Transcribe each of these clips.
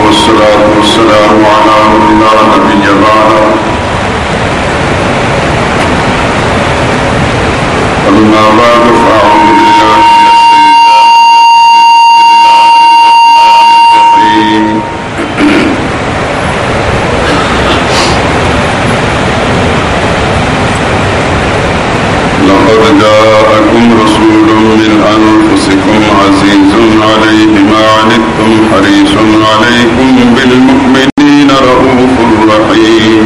والصلاة والسلام على من لا نبي بعده أما بعد فأعوذ بالله لقد جاءكم رسول من أنفسكم عزيز عليه ما عنتم حريص عليكم بالمؤمنين رؤوف رحيم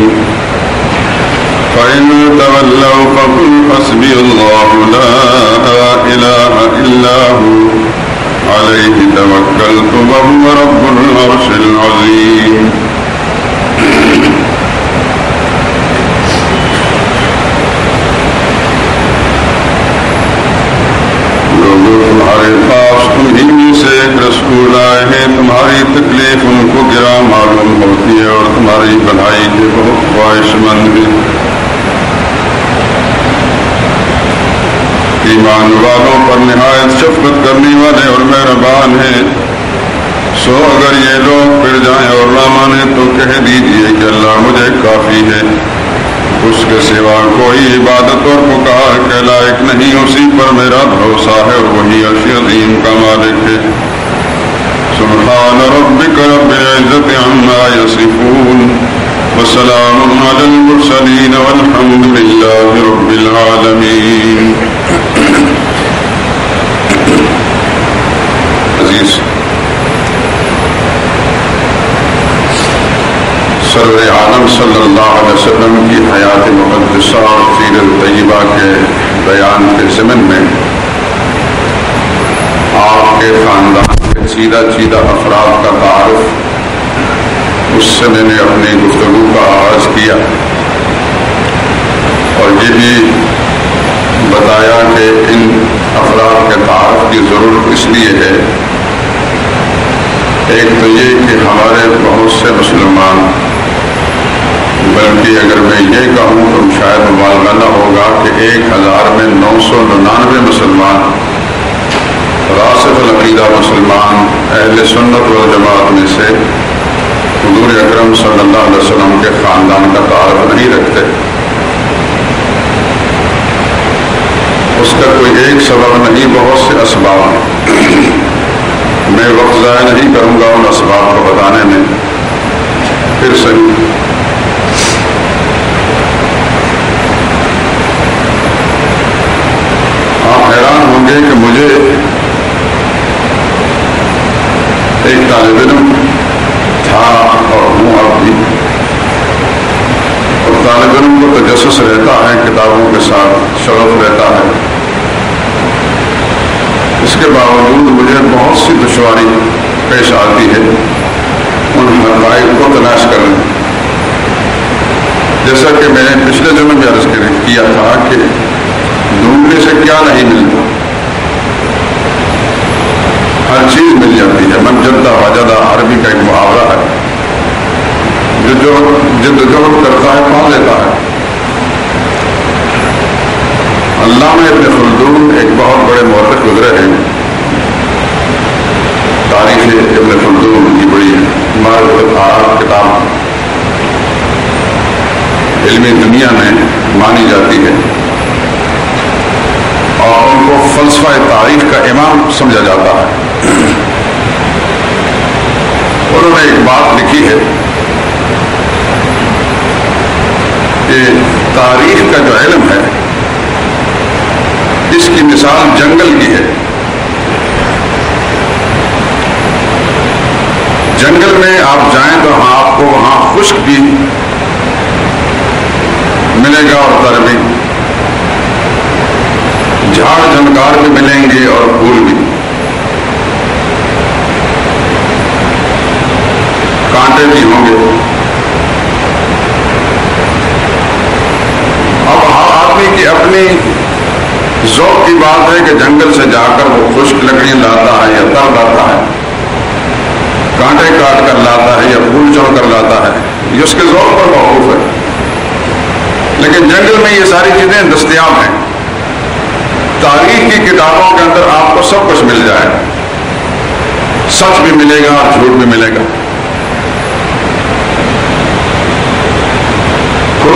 فإن تولوا فقل حسبي الله لا إله إلا هو عليه توكلت وهو رب العرش العظيم تمہارے پاس تمہیں سے ایک رسول آئے ہیں، تمہاری تکلیف ان کو گرا معلوم ہوتی ہے اور تمہاری بھلائی کے بہت خواہش مند ہیں۔ ایمان والوں پر نہایت شفقت کرنے والے اور مہربان ہیں۔ سو اگر یہ لوگ پھر جائیں اور نہ مانیں تو کہہ دیجئے کہ اللہ مجھے کافی ہے، اس کے سوا کوئی عبادت اور پکار کے لائق نہیں، اسی پر میرا بھروسہ ہے اور وہی عرش عظیم کا مالک ہے۔ سبحان ربک رب العزت عما یصفون وسلام علی المرسلین والحمد للہ رب العالمین۔ عزیز سرور عالم صلی اللہ علیہ وسلم کی حیات مقدسہ اور سیرت طیبہ کے بیان کے ضمن میں آپ کے خاندان کے چیدہ افراد کا تعارف، اس سے میں نے اپنی گفتگو کا آغاز کیا اور یہ بھی بتایا کہ ان افراد کے تعارف کی ضرورت اس لیے ہے، ایک تو یہ کہ ہمارے بہت سے مسلمان، بلکہ اگر میں یہ کہوں تو شاید مبالغہ نہ ہوگا کہ 1000 میں 999 مسلمان راسخ العقیدہ مسلمان اہل سنت والجماعت میں سے حضور اکرم صلی اللہ علیہ وسلم کے خاندان کا تعارف نہیں رکھتے۔ اس کا کوئی ایک سبب نہیں، بہت سے اسباب ہیں۔ میں وقت ضائع نہیں کروں گا ان اسباب کو بتانے میں۔ پھر صحیح حیران ہوں گے کہ مجھے ایک طالب علم تھا اور ہوں اب بھی، اور طالب علم کو تجسس رہتا ہے، کتابوں کے ساتھ شغف رہتا ہے، اس کے باوجود مجھے بہت سی دشواری پیش آتی ہے ان حقائق کو تلاش کرنے۔ جیسا کہ میں نے پچھلے جمعے میں عرض کیا تھا کہ ڈھونڈنے سے کیا نہیں ملتا، ہر چیز مل جاتی ہے۔ من جدہ وجدہ عربی کا ایک محاورہ ہے، جو جدوجہد کرتا ہے پا لیتا ہے۔ علامہ ابن خلدون ایک بہت بڑے مورخ گزرے ہیں، تاریخ ابن خلدون کی بڑی معرفت آراء کتاب علمی دنیا میں مانی جاتی ہے اور ان کو فلسفہ تاریخ کا امام سمجھا جاتا ہے۔ انہوں نے ایک بات لکھی ہے کہ تاریخ کا جو علم ہے اس کی مثال جنگل کی ہے۔ جنگل میں آپ جائیں تو آپ کو وہاں خشک بھی ملے گا اور تر بھی، جھاڑ جھنکار بھی ملیں گے اور پھول بھی، کانٹے بھی ہوں گے۔ اب ہر آدمی کی اپنی ذوق کی بات ہے کہ جنگل سے جا کر وہ خشک لکڑیاں لاتا ہے یا تر لاتا ہے، کانٹے کاٹ کر لاتا ہے یا پھول چڑھ کر لاتا ہے، یہ اس کے ذوق پر موقوف ہے۔ لیکن جنگل میں یہ ساری چیزیں دستیاب ہیں۔ تاریخ کی کتابوں کے اندر آپ کو سب کچھ مل جائے، سچ بھی ملے گا اور جھوٹ بھی ملے گا،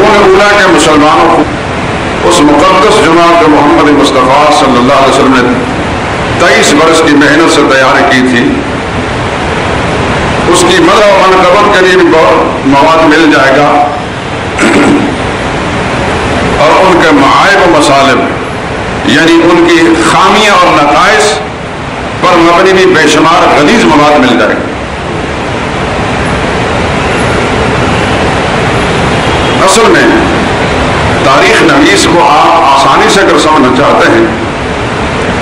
قرون اولا کے مسلمانوں کو اس مقدس جماعت جو محمد مصطفیٰ صلی اللہ علیہ وسلم نے 23 برس کی محنت سے تیار کی تھی، اس کی مدح و منقبت کے لیے بھی بہت مواد مل جائے گا، اور ان کے معائب و مصالب یعنی ان کی خامیاں اور نقائص پر مبنی بھی بے شمار غلیظ مواد مل جائے گا۔ اصل میں تاریخ نویس کو آپ آسانی سے اگر سمجھنا چاہتے ہیں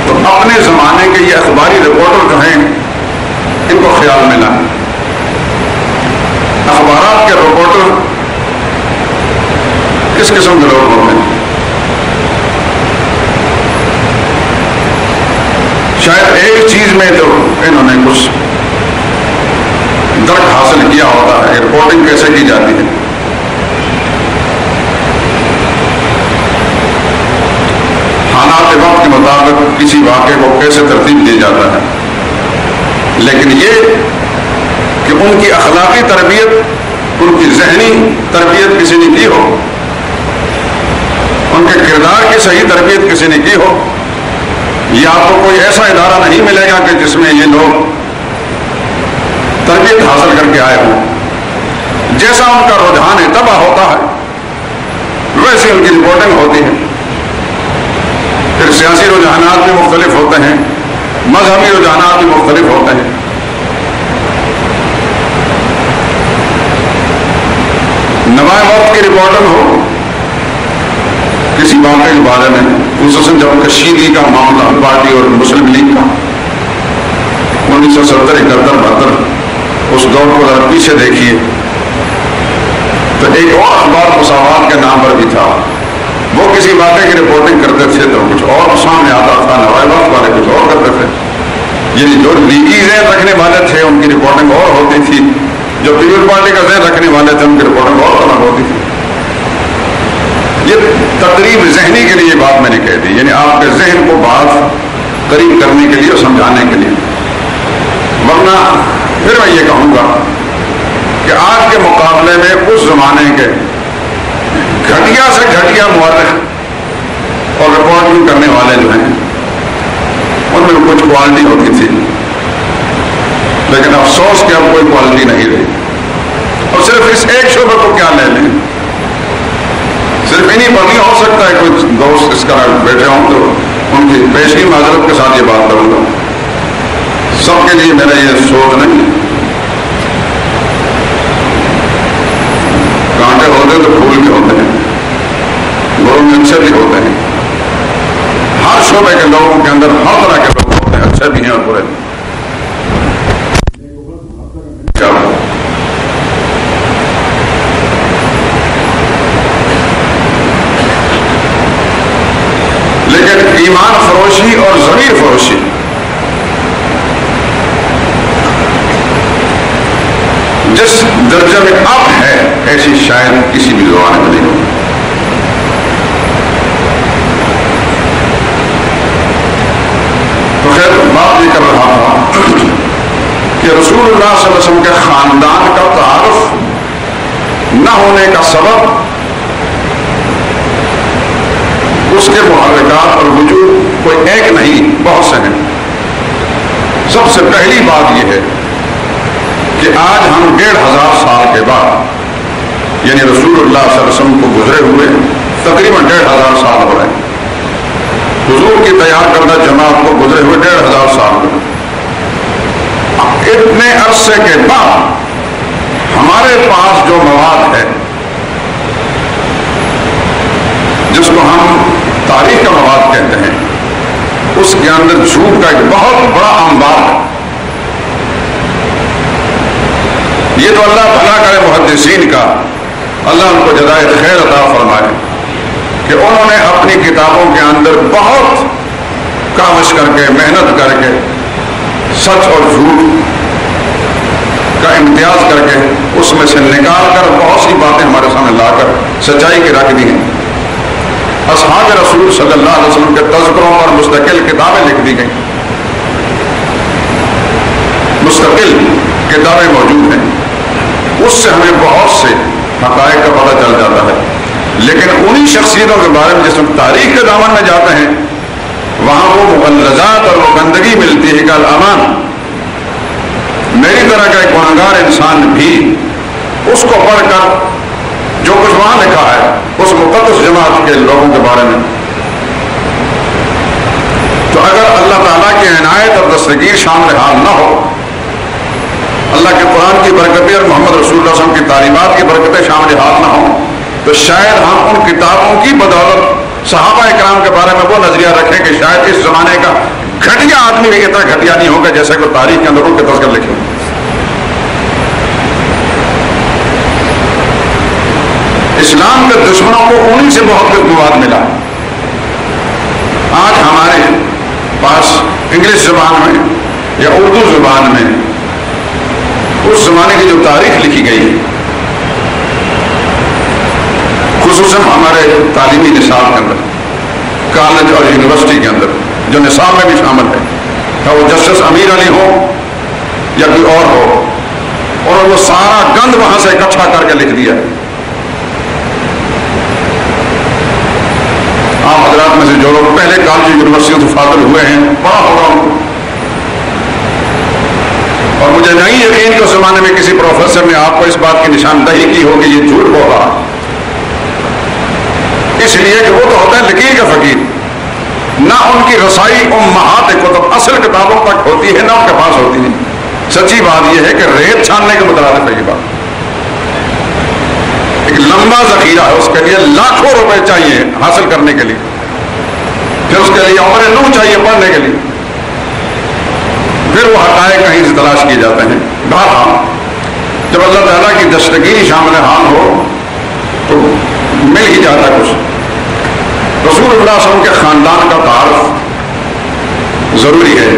تو اپنے زمانے کے یہ اخباری رپورٹر جو ہیں ان کو خیال میں لائیں۔ اخبارات کے رپورٹر کس قسم کے لوگ ہوتے ہیں؟ شاید ایک چیز میں تو انہوں نے کچھ درک حاصل کیا ہوتا ہے، رپورٹنگ کیسے کی جاتی ہے۔ حالات وقت کے مطابق کسی واقعے کو کیسے ترتیب دی جاتا ہے، لیکن یہ کہ ان کی اخلاقی تربیت، ان کی ذہنی تربیت کسی نے کی ہو، ان کے کردار کی صحیح تربیت کسی نے کی ہو، یہ آپ کو کوئی ایسا ادارہ نہیں ملے گا کہ جس میں یہ لوگ تربیت حاصل کر کے آئے ہوں۔ جیسا ان کا رجحان اتباع ہوتا ہے ویسی ان کی رپورٹنگ ہوتی ہے۔ پھر سیاسی رجحانات بھی مختلف ہوتے ہیں، مذہبی رجحانات بھی مختلف ہوتے ہیں۔ نوائے وقت کی رپورٹنگ ہو کسی واقعے کے بارے میں، خصوصاً جب کشیدگی کا معاملہ پارٹی اور مسلم لیگ کا 1970 71 72 اس دور کو ذرا پیچھے دیکھیے تو ایک اور اخبار مساوات کے نام پر بھی تھا، وہ کسی واقعے کی رپورٹنگ کرتے تھے تو کچھ اور سامنے آتا تھا، نوائے وقت والے کچھ اور کرتے تھے۔ یعنی جو لیگی ذہن رکھنے والے تھے ان کی رپورٹنگ اور ہوتی تھی، جو پیپل پارٹی کا ذہن رکھنے والے تھے ان کی رپورٹنگ اور طرح ہوتی تھی۔ یہ تقریب ذہنی کے لیے بات میں نے کہہ دی، یعنی آپ کے ذہن کو بات قریب کرنے کے لیے اور سمجھانے کے لیے۔ ورنہ پھر میں یہ کہوں گا کہ آج کے مقابلے میں اس زمانے کے گھٹیا سے گھٹیا مورخ اور رپورٹنگ کرنے والے جو ہیں ان میں کچھ کوالٹی ہوتی تھی، لیکن افسوس کہ اب کوئی کوالٹی نہیں رہی۔ اور صرف اس ایک شعبے کو کیا لے لیں، صرف انہیں پر نہیں ہو سکتا ہے کچھ دوست اس طرح بیٹھے ہوں تو ان کی پیشگی معذرت کے ساتھ یہ بات کروں گا، سب کے لیے میرا یہ سوچ نہیں۔ کانٹے ہوتے تو پھول بھی ہوتے ہیں، گرو میں اچھے بھی ہوتے ہیں، ہر شعبے کے لوگوں کے اندر ہر طرح کے لوگ ہوتے ہیں، اچھے بھی ہیں اور برے بھی۔ لیکن ایمان فروشی اور ضمیر فروشی جس درجے میں اب ہے ایسی شاید کسی بھی زبان میں نہیں ہوگی۔ تو خیر بات یہ کر رہا تھا کہ رسول اللہ صلی اللہ علیہ وسلم کے خاندان کا تعارف نہ ہونے کا سبب اس کے محرکات اور وجود کوئی ایک نہیں، بہت سے ہیں۔ سب سے پہلی بات یہ ہے کہ آج ہم 1500 سال کے بعد یعنی رسول اللہ صلی اللہ علیہ وسلم کو گزرے ہوئے تقریباً 1500 سال ہو رہے ہیں، حضور کی تیار کردہ جماعت کو گزرے ہوئے 1500 سال ہو رہے۔ اتنے عرصے کے بعد ہمارے پاس جو مواد ہے جس کو ہم تاریخ کا مواد کہتے ہیں، اس کے اندر جھوٹ کا ایک بہت بڑا انبار ہے۔ یہ تو اللہ بھلا کرے محدثین کا، اللہ ان کو جزائے خیر عطا فرمائے کہ انہوں نے اپنی کتابوں کے اندر بہت کاوش کر کے محنت کر کے سچ اور جھوٹ کا امتیاز کر کے اس میں سے نکال کر بہت سی باتیں ہمارے سامنے لا کر سچائی کی رکھ دی ہیں۔ اصحاب رسول صلی اللہ علیہ وسلم کے تذکروں پر مستقل کتابیں لکھ دی گئیں، مستقل کتابیں موجود ہیں، اس سے ہمیں بہت سے حقائق کا پتہ چل جاتا ہے۔ لیکن انہی شخصیتوں کے بارے میں جس وقت تاریخ کے دامن میں جاتے ہیں وہاں وہ مغلظات اور وہ گندگی ملتی ہے کہ الامان، میری طرح کا ایک گنہگار انسان بھی اس کو پڑھ کر جو کچھ وہاں لکھا ہے اس مقدس جماعت کے لوگوں کے بارے میں، تو اگر اللہ تعالیٰ کی عنایت اور دستگیر شامل حال نہ ہو، اللہ کے قرآن کی برکتیں اور محمد رسول اللہ صلی اللہ علیہ وسلم کی تعلیمات کی برکتیں شامل حال نہ ہوں، تو شاید ہم ان کتابوں کی بدولت صحابہ اکرام کے بارے میں وہ نظریہ رکھیں کہ شاید اس زمانے کا گھٹیا آدمی بھی اتنا گھٹیا نہیں ہوگا جیسے کوئی تاریخ کے اندر ان کے تذکر لکھے. اسلام کے دشمنوں کو انہی سے بہت کچھ مواد ملا. آج ہمارے پاس انگلش زبان میں یا اردو زبان میں اس زمانے کی جو تاریخ لکھی گئی ہے، خصوصاً ہمارے تعلیمی نصاب کے اندر، کالج اور یونیورسٹی کے اندر جو نصاب میں بھی شامل ہے، چاہے وہ جسٹس امیر علی ہو یا کوئی اور ہو، اور وہ سارا گند وہاں سے اکٹھا کر کے لکھ دیا. آپ حضرات میں سے جو لوگ پہلے کالج یونیورسٹیوں سے فاضل ہوئے ہیں پڑھا ہوگا ان کو، اور مجھے نہیں یقین کہ اس زمانے میں کسی پروفیسر نے آپ کو اس بات کی نشاندہی کی ہو کہ یہ جھوٹ بول رہا، اس لیے کہ وہ تو ہوتا ہے لکیر کا فقیر، نہ ان کی رسائی امہات کتب اصل کتابوں تک ہوتی ہے نہ ان کے پاس ہوتی ہے. سچی بات یہ ہے کہ ریت چھاننے کے مترادف ہے یہ بات. ایک لمبا ذخیرہ ہے، اس کے لیے لاکھوں روپے چاہیے حاصل کرنے کے لیے، پھر اس کے لیے عمر نو چاہیے پڑھنے کے لیے، پھر وہ حقائق کہیں سے تلاش کیے جاتے ہیں. بہرحال جب اللہ تعالیٰ کی دستگیری شامل حال ہو تو مل ہی جاتا کچھ. رسول اللہ صلی اللہ علیہ وسلم کے خاندان کا تعارف ضروری ہے.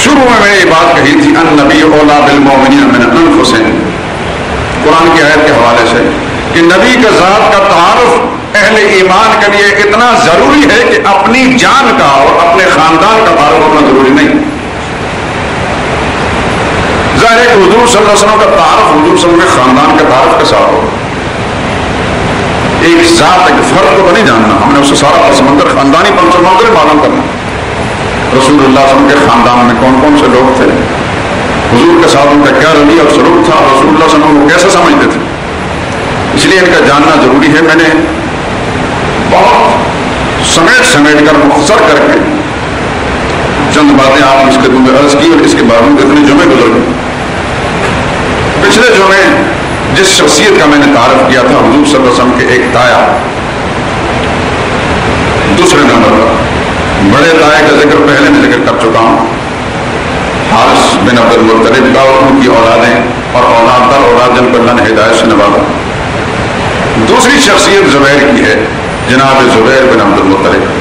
شروع میں نے یہ بات کہی تھی ان نبی اولا بالمؤمنین من انفسہم، قرآن کی آیت کے حوالے سے، کہ نبی کے ذات کا تعارف اہل ایمان کے لیے اتنا ضروری ہے کہ اپنی جان کا اور اپنے خاندان کا تعارف اتنا ضروری نہیں. ظاہر ہے کہ حضور صلی اللہ علیہ وسلم کا تعارف حضور صلی اللہ علیہ وسلم کے خاندان کے تعارف کے ساتھ ہو. ایک ذات ایک فرد کو نہیں جاننا، ہم نے اسے سارا پس منظر خاندانی پس منظر معلوم کرنا. رسول اللہ صلی اللہ علیہ وسلم کے خاندان میں کون کون سے لوگ تھے، حضور کے ساتھ ان کا کیا رویہ اور سلوک تھا، رسول اللہ صلی اللہ علیہ وسلم کو کیسے سمجھتے تھے، اس لیے ان کا جاننا ضروری ہے. میں نے بہت سمیٹ کر مختصر کر کے چند باتیں آپ اس کے میں عرض کی، اور اس کے باوجود اتنے جمعے گزر گئے. پچھلے جمعے جس شخصیت کا میں نے تعارف کیا تھا حضور صلی اللہ علیہ وسلم کے ایک تایا، دوسرے نمبر پر بڑے تائے کا ذکر پہلے میں ذکر کر چکا ہوں، حارث بن عبد المطلب کا اور ان کی اولادیں اور اولاد در اولاد جن پر اللہ نے ہدایت سے نوازا. دوسری شخصیت زبیر کی ہے، جناب زبیر بن عبد المطلب.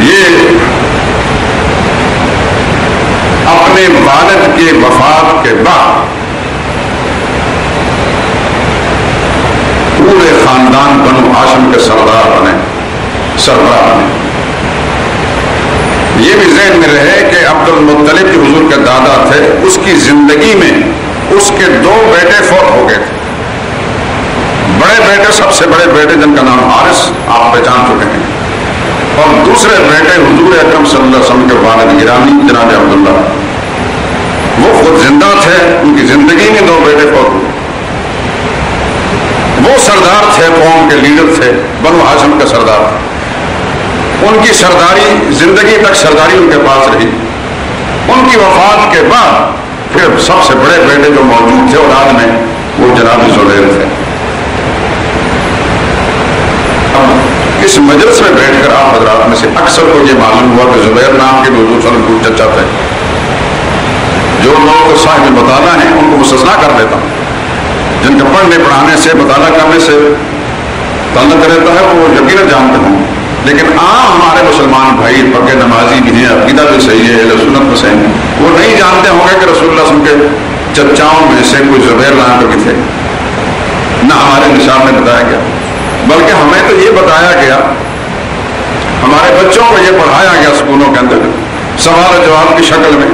یہ اپنے والد کے وفات کے بعد پورے خاندان بنو ہاشم کے سردار بنے. یہ بھی ذہن میں رہے کہ عبد المطلب جو حضور کے دادا تھے، اس کی زندگی میں اس کے 2 بیٹے فوت ہو گئے تھے. بڑے بیٹے، سب سے بڑے بیٹے جن کا نام حارث آپ پہچان چکے ہیں، اور دوسرے بیٹے حضور اکرم صلی اللہ علیہ وسلم کے والد گرامی جناب عبداللہ، وہ خود زندہ تھے، ان کی زندگی میں 2 بیٹے فوت ہوئے. وہ سردار تھے، قوم کے لیڈر تھے، بنو ہاشم کے سردار تھے. ان کی سرداری زندگی تک سرداری ان کے پاس رہی. ان کی وفات کے بعد پھر سب سے بڑے بیٹے جو موجود تھے اولاد میں وہ جناب زبیر تھے. اب اس مجلس میں بیٹھ کر آپ حضرات میں سے اکثر کو یہ معلوم ہوا کہ زبیر نام کے حضور صلی اللہ علیہ وسلم کو چچا تھے. جو لوگ صاحب مطالعہ ہیں ان کو مستثنا کر دیتا ہوں، جن کا پڑھنے پڑھانے سے مطالعہ کرنے سے تعلق رہتا ہے وہ یقیناً جانتے ہوں، لیکن عام ہمارے مسلمان بھائی پکے نمازی بھی ہیں، عقیدہ بھی صحیح ہے، اہل سنت میں صحیح ہے، وہ نہیں جانتے ہوں گے کہ رسول اللہ صلی اللہ علیہ وسلم کے چچاؤں میں سے کوئی زبیر نام کے بھی تھے. نہ ہمارے نصاب میں بتایا گیا، بلکہ ہمیں تو یہ بتایا گیا، ہمارے بچوں کو یہ پڑھایا گیا اسکولوں کے اندر سوال و جواب کی شکل میں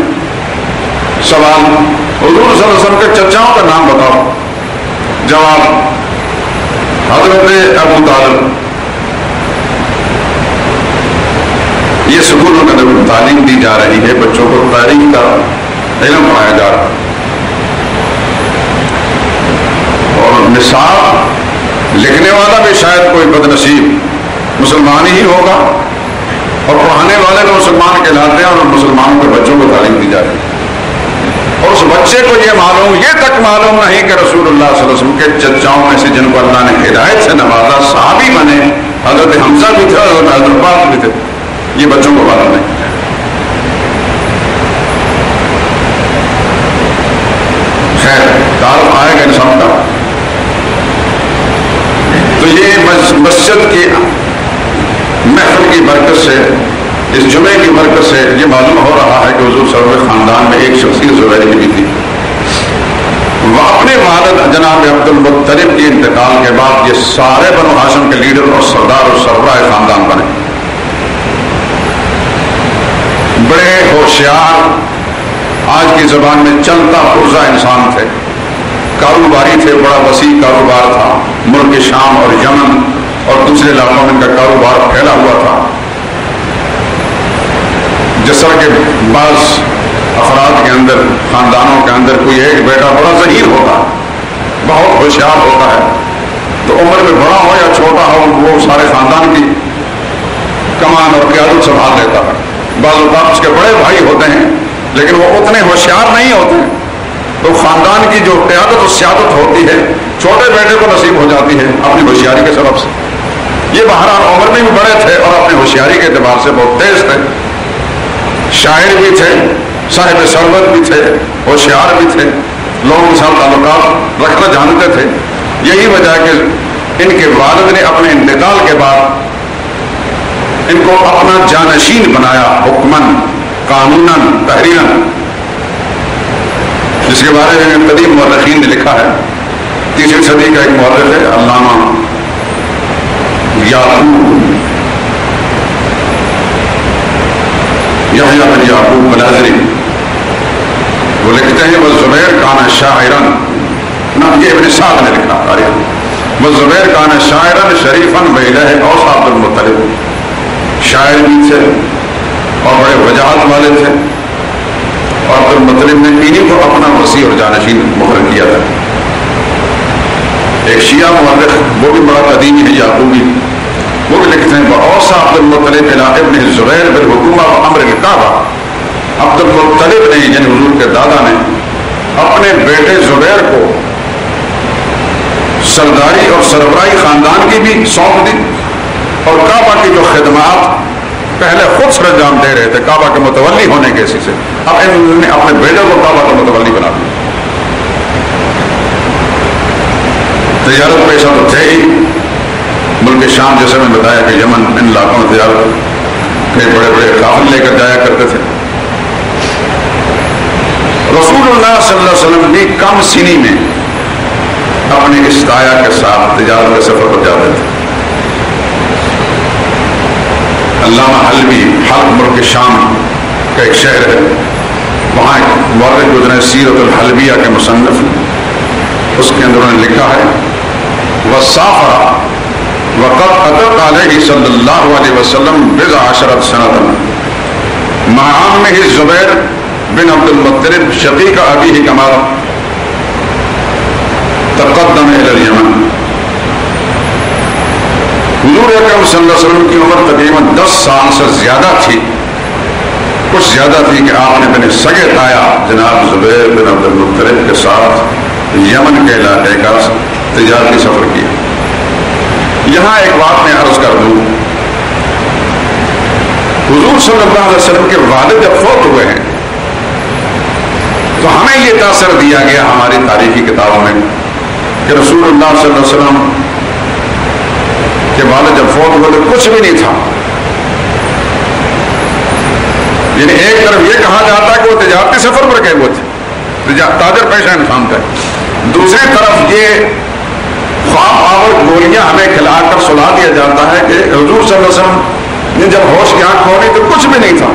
سوال، حضور صلی اللہ علیہ وسلم کے چچاؤں کا نام بتاؤ. جواب، حضرت ابو طالب. یہ سکولوں میں تعلیم دی جا رہی ہے، بچوں کو تاریخ کا علم پڑھایا جا رہا ہے. اور نصاب لکھنے والا بھی شاید کوئی بد نصیب مسلمان ہی ہوگا، اور پڑھانے والے تو مسلمان کہلاتے ہیں، اور مسلمانوں کے بچوں کو تعلیم دی جا رہی ہے. اور اس بچے کو یہ تک معلوم نہیں کہ رسول اللہ صلی اللہ علیہ وسلم کے چچاؤں میں سے جن کو اللہ نے ہدایت سے نوازا صحابی بنے، حضرت حمزہ بھی تھے، حضرت عباس بھی تھے. یہ بچوں کو معلوم نہیں. خیر، تعارف آئے گا انسان کا. تو یہ مسجد کی محفل کی برکت سے، اس جمعے کی برکت سے یہ معلوم ہو رہا ہے کہ حضور صلی اللہ علیہ وسلم کے خاندان میں ایک شخصیت زبیر کی بھی تھی. وہ اپنے والد جناب عبد المطلب کے انتقال کے بعد یہ سارے بنو ہاشم کے لیڈر اور سردار اور سربراہ خاندان بنے. بڑے ہوشیار، آج کی زبان میں چلتا پرزا انسان تھے، کاروباری تھے، بڑا وسیع کاروبار تھا. ملک شام اور یمن اور دوسرے علاقوں میں ان کا کاروبار پھیلا ہوا تھا. جس طرح کے بعض افراد کے اندر، خاندانوں کے اندر کوئی ایک بیٹا بڑا ذہین ہوتا ہے، بہت ہوشیار ہوتا ہے، تو عمر میں بڑا ہو یا چھوٹا ہو وہ سارے خاندان کی کمان اور قیادت سنبھال لیتا ہے. بعض اوقات اس کے بڑے بھائی ہوتے ہیں لیکن وہ اتنے ہوشیار نہیں ہوتے، تو خاندان کی جو قیادت اور سیادت ہوتی ہے چھوٹے بیٹے کو نصیب ہو جاتی ہے اپنی ہوشیاری کے سبب سے. یہ بہرحال عمر میں بھی بڑے تھے اور اپنی ہوشیاری کے اعتبار سے بہت تیز تھے. شاعر بھی تھے، صاحب ثروت بھی تھے، ہوشیار بھی تھے، لوگوں کے ساتھ تعلقات رکھنا جانتے تھے. یہی وجہ ہے کہ ان کے والد نے اپنے انتقال کے بعد ان کو اپنا جانشین بنایا، حکمن، قانوناً، تحریراً، جس کے بارے میں قدیم مورخین نے لکھا ہے. 3 صدی کا ایک مورخ ہے علامہ یحییٰ بن یعقوب ملازری، وہ لکھتے ہیں وزبیر کان شاعراً، نام یہ ابن سعد نے لکھا تاریخ، وزبیر کان شاعراً شریفاً بإلہ اوصى عبد المطلب. شاعر بھی تھے اور بڑے وجاہت والے تھے، اور عبد المطلب نے انہیں کو اپنا وسیع اور جانشین مقرر کیا تھا. ایک شیعہ مورخ وہ بھی بڑا قدیمی ہے یعقوبی، وہ بھی لکھتے ہیں وأوصى عبد المطلب إلى ابن الزبیر بالحکومہ وامر الکعبہ. عبد المطلب نے یعنی حضور کے دادا نے اپنے بیٹے زبیر کو سرداری اور سربراہی خاندان کی بھی سونپ دی، اور کعبہ کی جو خدمات پہلے خود سر انجام دے رہے تھے کعبہ کے متولی ہونے کے حصے سے، اب انہوں نے اپنے بیٹے کو کعبہ کا متولی بنا دیا. تجارت پیشہ تو تھے ہی، ملک شام جیسے میں بتایا کہ یمن ان علاقوں میں تجارت کے بڑے بڑے قافلے لے کر جایا کرتے تھے. رسول اللہ صلی اللہ علیہ وسلم بھی کم سنی میں اپنے اس دایا کے ساتھ تجارت کے سفر پر جاتے تھے. علامہ حلبی، حلب ملک شام کا ایک شہر ہے، وہاں ایک مورخ گزرے سیرت الحلبیہ کے مصنف، اس کے اندر انہوں نے لکھا ہے وسافر وقد أتت عليه صلی اللہ علیہ وسلم 10 سنة مع عمه الزبیر بن عبد المطلب شقیق ابیہ کما تقدم إلى اليمن. حضور اکرم صلی اللہ علیہ وسلم کی عمر تقریباً 10 سال سے زیادہ تھی، کچھ زیادہ تھی کہ آپ نے اپنے سگے تایا جناب زبیر بن عبد المطلب کے ساتھ یمن کے علاقے کا تجارتی سفر کیا. یہاں ایک بات میں عرض کر دوں، حضور صلی اللہ علیہ وسلم کے والد جب فوت ہوئے ہیں تو ہمیں یہ تاثر دیا گیا ہماری تاریخی کتابوں میں کہ رسول اللہ صلی اللہ علیہ وسلم کے والد جب فوت ہوئے تو کچھ بھی نہیں تھا. یعنی ایک طرف یہ کہا جاتا ہے کہ وہ تجارتی سفر پر گئے ہوئے تھے، تاجر پیشہ انسان تھے، دوسری طرف یہ خواب آور گولیاں ہمیں کھلا کر سلا دیا جاتا ہے کہ حضور صلی اللہ علیہ وسلم نے جب ہوش کی آنکھ کھولی تو کچھ بھی نہیں تھا،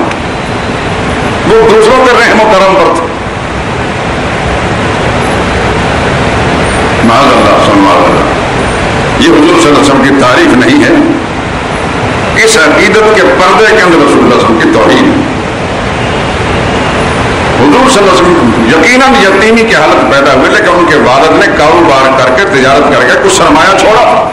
وہ دوسروں کے رحم و کرم پر تھے. کی تعریف نہیں ہے، اس عقیدت کے پردے کے اندر رسول اللہ صلی اللہ علیہ وسلم کی توہین ہے۔ حضور صلی اللہ علیہ وسلم یقیناً یتیمی کی حالت پیدا ہوئی، لیکن ان کے والد نے کاروبار کر کے تجارت کر کے کچھ سرمایہ چھوڑا تھا۔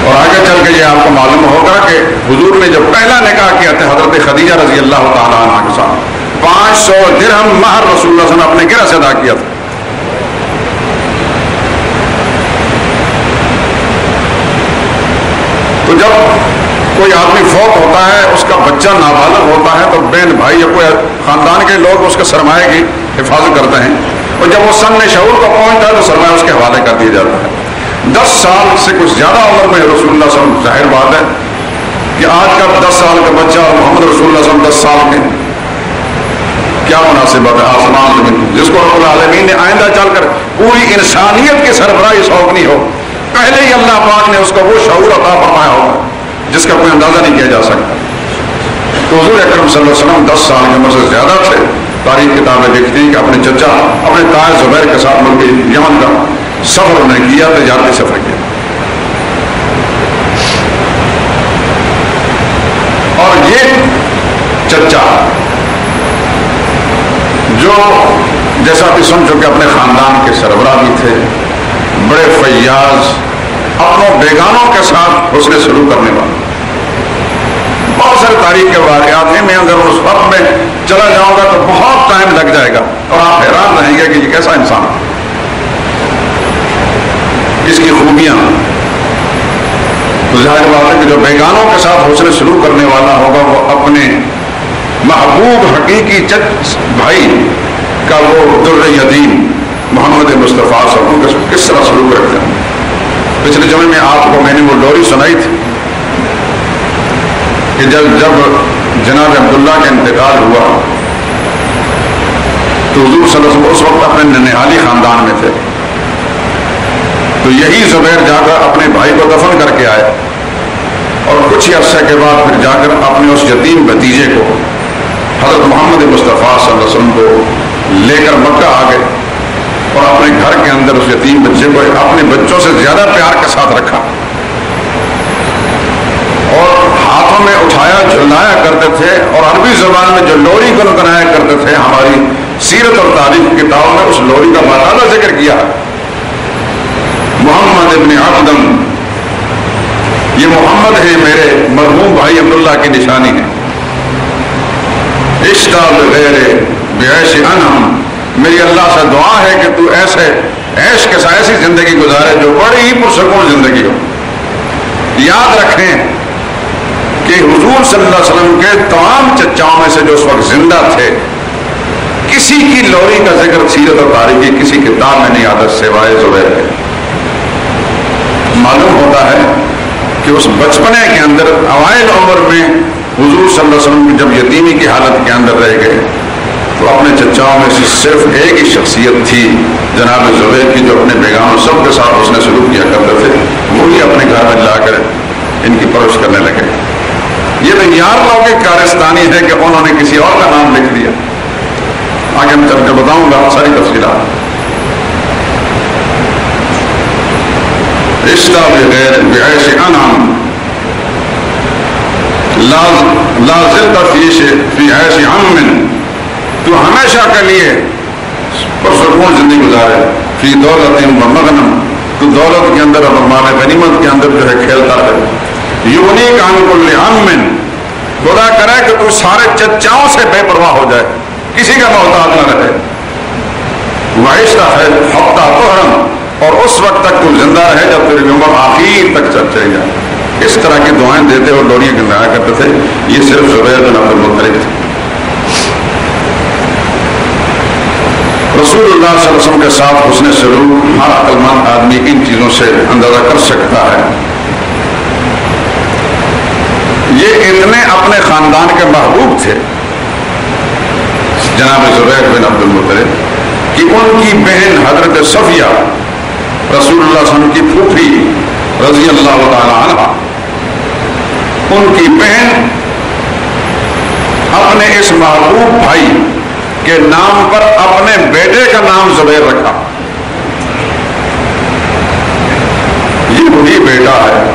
اور آگے چل کے یہ آپ کو معلوم ہوگا کہ حضور نے جب پہلا نکاح کیا تھا حضرت خدیجہ رضی اللہ تعالیٰ عنہ کے ساتھ 500 درہم مہر رسول اللہ صلی اللہ علیہ وسلم نے اپنے گرہ سے ادا کیا تھا۔ تو جب کوئی آدمی فوت ہوتا ہے، اس کا بچہ نابالغ ہوتا ہے، تو بہن بھائی یا کوئی خاندان کے لوگ اس کے سرمایہ کی حفاظت کرتے ہیں، اور جب وہ سن شعور کو پہنچتا ہے تو سرمایہ اس کے حوالے کر دیا جاتا ہے۔ 10 سال سے کچھ زیادہ عمر میں رسول اللہ صلی اللہ علیہ وسلم، ظاہر بات ہے کہ آج کا 10 سال کا بچہ اور محمد رسول اللہ صلی اللہ علیہ وسلم 10 سال کے، کیا مناسبت ہے آسمان زمین، جس کو رب العالمین نے آئندہ چل کر پوری انسانیت کی سربراہی سونپنی ہو، پہلے ہی اللہ پاک نے اس کو وہ شعور عطا فرمایا ہوگا جس کا کوئی اندازہ نہیں کیا جا سکتا۔ تو حضور اکرم صلی اللہ علیہ وسلم 10 سال کی عمر سے زیادہ تھے۔ تاریخ کتابیں لکھتی ہیں کہ اپنے چچا اپنے تاج زبیر کے ساتھ ملک یمن کا سفر انہیں کیا، تجارتی سفر کیا، اور یہ چچا جو جیسا کہ سن چکے اپنے خاندان کے سربراہ بھی تھے، بڑے فیاض، اپنوں بیگانوں کے ساتھ حسن سلوک کرنے والے، بہت سارے تاریخ کے واقعات ہیں۔ میں اگر اس وقت میں چلا جاؤں گا تو بہت ٹائم لگ جائے گا، اور آپ حیران رہیں گے کہ یہ کیسا انسان ہے، اس کی خوبیاں۔ تو ظاہر بات ہے کہ جو بیگانوں کے ساتھ حسن سلوک کرنے والا ہوگا وہ اپنے محبوب حقیقی بھائی کا وہ در یتیم محمد مصطفیٰ صلی اللہ علیہ وسلم کس طرح سلوک رکھتے ہیں۔ پچھلے جمعے میں آپ کو میں نے وہ لوری سنائی تھی کہ جب جناب عبداللہ کا انتقال ہوا تو حضور صلی اللہ علیہ وسلم اس وقت اپنے ننہالی خاندان میں تھے، تو یہی زبیر جا کر اپنے بھائی کو دفن کر کے آئے، اور کچھ ہی عرصے کے بعد پھر جا کر اپنے اس یتیم بھتیجے کو حضرت محمد مصطفیٰ صلی اللہ علیہ وسلم کو لے کر مکہ آ گئے، اور اپنے گھر کے اندر اس یتیم بچے کو اپنے بچوں سے زیادہ پیار کے ساتھ رکھا، اور ہاتھوں میں اٹھایا جھلایا کرتے تھے، اور عربی زبان میں جو لوری گنگنایا کرتے تھے، ہماری سیرت اور تاریخ کتابوں میں اس لوری کا باقاعدہ ذکر کیا ہے۔ محمد ابن عبدم، یہ محمد ہے میرے مرحوم بھائی عبداللہ کی نشانی ہے۔ اشتاق غیر بعیش انعم، میری اللہ سے دعا ہے کہ تو ایسے عیش کے ساتھ ایسی زندگی گزارے جو بڑی ہی پرسکون زندگی ہو۔ یاد رکھیں کہ حضور صلی اللہ علیہ وسلم کے تمام چچاؤں میں سے جو اس وقت زندہ تھے، کسی کی لوری کا ذکر سیرت اور تاریخ کی کسی کتاب میں نہیں آتا سوائے زبیر کے۔ معلوم ہوتا ہے کہ اس بچپنے کے اندر اوائل عمر میں حضور صلی اللہ علیہ وسلم جب یتیمی کی حالت کے اندر رہ گئے تو اپنے چچاؤں میں سے صرف ایک ہی شخصیت تھی جناب زبیر کی، جو اپنے بیگانوں سب کے ساتھ اس نے سلوک کیا کرتے تھے، وہی اپنے گھر میں لا کر ان کی پرورش کرنے لگے۔ یہ تو یار لوگ کی کارستانی ہے کہ انہوں نے کسی اور کا نام لکھ دیا، آگے میں چل کے بتاؤں گا ساری تفصیلات۔ رشتہ بغیر بعیش انعم لا زلت فی عیش عم، تو ہمیشہ کے لیے پرسکون زندگی گزارے، فی دولت و مغنم، تو دولت کے اندر اور مال غنیمت کے اندر جو ہے کھیلتا ہے۔ یغنیک عن کل عم، خدا کرے کہ تو سارے چچاؤں سے بے پرواہ ہو جائے، کسی کا محتاج نہ رہے۔ وعشت حتی طہرا، اور اس وقت تک تو زندہ رہے جب تیری عمر آخر تک چل جائے۔ اس طرح کی دعائیں دیتے اور لوریاں گنگنایا کرتے تھے۔ یہ صرف زبیر بن عبد المطلب تھے۔ رسول اللہ صلی اللہ علیہ وسلم کے ساتھ حسن سلوک ہر عقلمند آدمی ان چیزوں سے اندازہ کر سکتا ہے۔ یہ اتنے اپنے خاندان کے محبوب تھے جناب زبیر بن عبد المطلب کہ ان کی بہن حضرت صفیہ رسول اللہ صلی اللہ علیہ وسلم کی پھوپھی رضی اللہ تعالی عنہ، ان کی بہن اپنے اس محبوب بھائی کے نام پر اپنے بیٹے کا نام زبیر رکھا. یہ وہی بیٹا ہے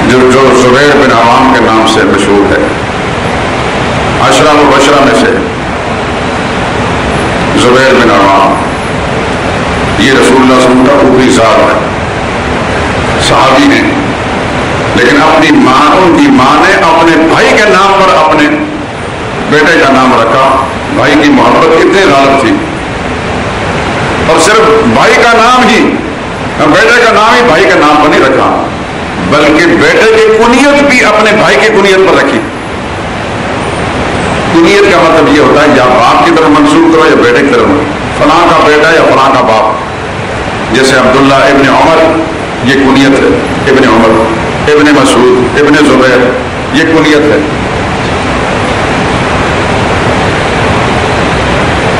جو زبیر بن عوام کے نام سے مشہور ہے. عشرہ مبشرہ میں سے زبیر بن عوام یہ رسول اللہ صلی اللہ علیہ وسلم کا اوپری ذات ہے, صحابی ہیں, لیکن اپنی ماں, ان کی ماں نے اپنے بھائی کے نام پر اپنے بیٹے کا نام رکھا. بھائی کی محبت کتنی غالب تھی, اور صرف بھائی کا نام ہی, بیٹے کا نام ہی بھائی کے نام پر نہیں رکھا, بلکہ بیٹے کی کنیت بھی اپنے بھائی کی کنیت پر رکھی. کنیت کا مطلب یہ ہوتا ہے یا باپ کی طرف منسوب کرو یا بیٹے کی طرف, فلاں کا بیٹا یا فلاں کا باپ. جیسے عبداللہ ابن عمر یہ کنیت ہے, ابن عمر, ابن مسعود, ابن زبیر یہ کنیت ہے.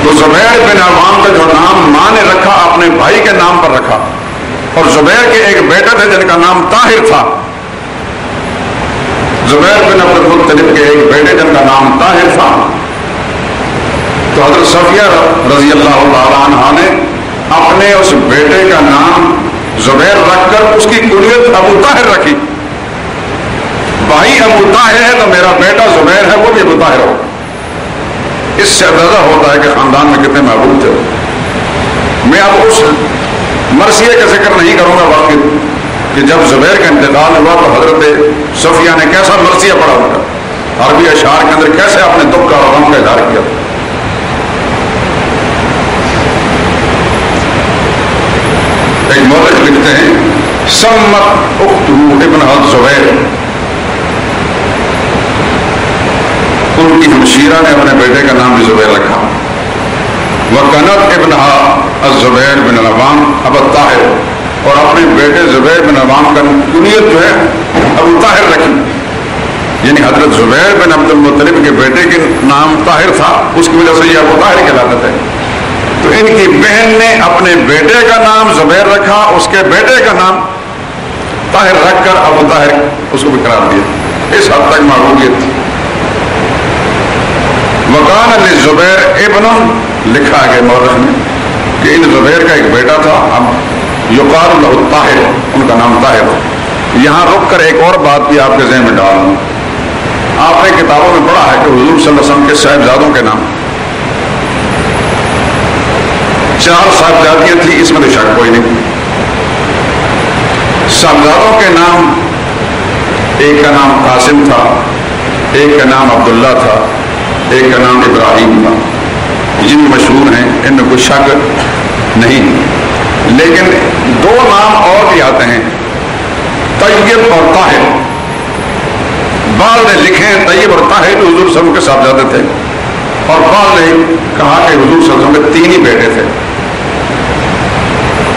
تو زبیر بن عوام کا جو نام ماں نے رکھا اپنے بھائی کے نام پر رکھا, اور زبیر کے ایک بیٹا تھا جن کا نام طاہر تھا. زبیر بن عبد المطلب کے ایک بیٹے جن کا نام طاہر تھا. تو حضرت صفیہ رضی اللہ تعالیٰ عنہ نے اپنے اس بیٹے کا نام زبیر رکھ کر اس کی کنیت ابو طاہر رکھی. بھائی ابو طاہر ہے تو میرا بیٹا زبیر ہے وہ بھی ابو طاہر ہو. اس سے اندازہ ہوتا ہے کہ خاندان میں کتنے محبوب تھے. میں اب اس مرثیے کا ذکر نہیں کروں گا باقی کہ جب زبیر کا انتقال ہوا تو حضرت صفیہ نے کیسا مرثیہ پڑھا ان کا, عربی اشعار کے اندر کیسے اپنے دکھ کا اور غم کا اظہار کیا. ایک مورخ لکھتے ہیں سمت اختہ ابن الزبیر, ان کی ہمشیرہ نے اپنے بیٹے کا نام بھی زبیر رکھا. وکنت ابنہا الزبیر بن العوام ابو طاہر, اور اپنے بیٹے زبیر بن عوام کا کنیت جو ہے ابو طاہر رکھی. یعنی حضرت زبیر بن عبد المطلب کے بیٹے کے نام طاہر تھا, اس کی وجہ سے یہ ابو طاہر کہلاتے تھے. تو ان کی بہن نے اپنے بیٹے کا نام زبیر رکھا, اس کے بیٹے کا نام طاہر رکھ کر ابو طاہر اس کو بھی قرار دیا. اس حد تک معقولیت تھی. وکان للزبیر ابن, لکھا گیا مورخ نے کہ ان زبیر کا ایک بیٹا تھا, اب یقال له طاہر, ان کا نام طاہر. یہاں رک کر ایک اور بات بھی آپ کے ذہن میں ڈال دوں. آپ نے کتابوں میں پڑھا ہے کہ حضور صلی اللہ علیہ وسلم کے صاحبزادوں کے نام 4 صاحبزادیاں تھیں, اس میں تو شک کوئی نہیں. صاحبزادوں کے نام, ایک کا نام قاسم تھا, ایک کا نام عبداللہ تھا, ایک کا نام ابراہیم تھا. یہ بھی مشہور ہیں, ان میں کوئی شک نہیں. لیکن 2 نام اور بھی آتے ہیں, طیب اور طاہر. بعض نے لکھے ہیں طیب اور طاہر حضور صلی اللہ علیہ وسلم کے صاحبزادے تھے, اور بعض نے کہا کہ حضور صلی اللہ علیہ وسلم کے 3 ہی بیٹے تھے,